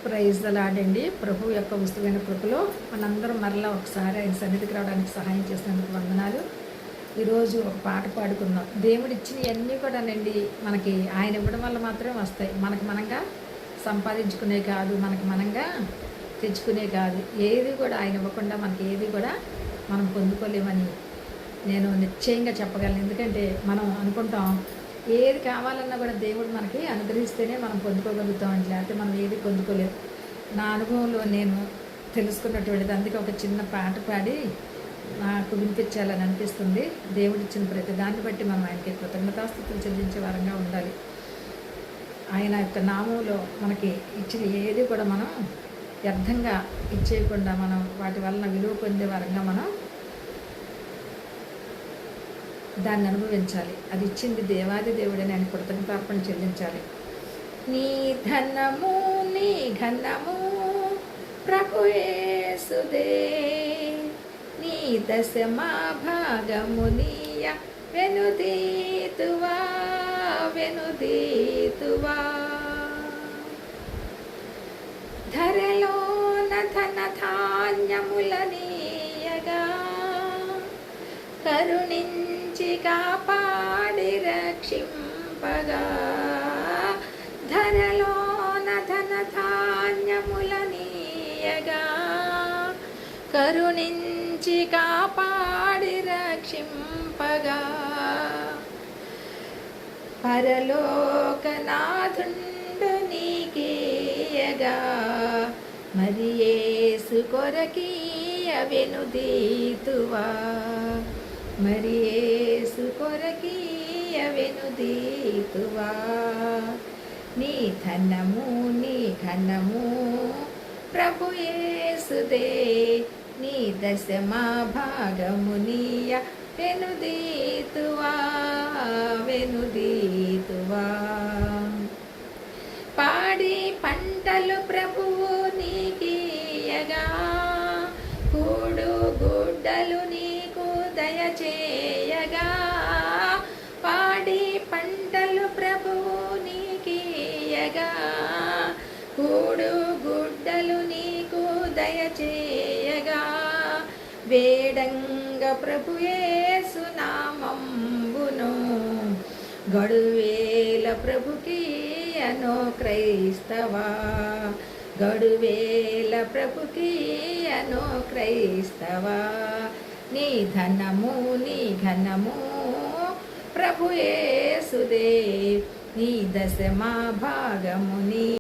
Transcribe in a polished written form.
Praise the lord అండి. ప్రభు యొక్క ఉచితమైన కృపలో మనందరం మరలా ఒకసారి ఆయన సన్నిధికి రావడానికి సహాయం చేసినందుకు వందనాలు. ఈరోజు ఒక పాట పాడుకుందాం. దేవుడు ఇచ్చినవన్నీ కూడానండి మనకి ఆయన ఇవ్వడం వల్ల మాత్రమే వస్తాయి. మనకు మనంగా సంపాదించుకునే కాదు, మనకు మనంగా తెచ్చుకునే కాదు. ఏది కూడా ఆయన ఇవ్వకుండా మనకి ఏది కూడా మనం పొందుకోలేమని నేను నిశ్చయంగా చెప్పగలను. ఎందుకంటే మనం అనుకుంటాం ఏది కావాలన్నా కూడా దేవుడు మనకి అనుగ్రహిస్తేనే మనం పొందుకోగలుగుతాం అని, లేకపోతే మనం ఏది పొందుకోలేదు. నా అనుభవంలో నేను తెలుసుకున్నటువంటిది. అందుకే ఒక చిన్న పాట పాడి నాకు వినిపించాలని అనిపిస్తుంది. దేవుడు ఇచ్చిన ప్రతి దాన్ని బట్టి మనం ఆయనకి కృతజ్ఞతాస్తుతులు చెల్లించే వారంగా ఉండాలి. ఆయన యొక్క నామంలో మనకి ఇచ్చిన ఏది కూడా మనం వ్యర్థంగా ఇచ్చేయకుండా మనం వాటి వలన విలువ పొందే వారంగా మనం దాన్ని అనుభవించాలి. అది ఇచ్చింది దేవాది దేవుడని ఆయన కృతజ్ఞతార్పణ చెల్లించాలి. నీ ధనము నీ ఘనము ప్రభు యేసుదే, నీ దశమా భాగము నీయ వెనుదీతువా వెనుదీతువా. ధరలోన ధన ధాన్యముల నీయగా కరుణించి కాపాడి రక్షింపగా. ధరలోన ధన ధాన్యముల నీయగా కరుణించి కాపాడి రక్షింపగా. పరలోకనాథుండు నీకీయగా మరి యేసు కొరకీయ వెనుదీతువా, మరి యేసు కొరకీయ వెనుదీతువా. నీ ధనము నీ ఘనము ప్రభు యేసుదే, నీ దశమా భాగము నీయ వెనుదీతువా వెనుదీతువా. పాడి పంటలు ప్రభువు నీకీయగా కూడు గుడ్డలు నీకు దయచేయగా. పాడి పంటలు ప్రభువు నీకీయగా కూడు గుడ్డలు నీకు దయచేయగా. వేడంగ ప్రభు యేసు నామంబును గడువేల ప్రభుకీయనో క్రైస్తవా, గడువేల ప్రభుకీయనో క్రైస్తవా. నీ ధనము నీ ఘనము ప్రభు యేసుదే, నీ దశమా భాగము నీ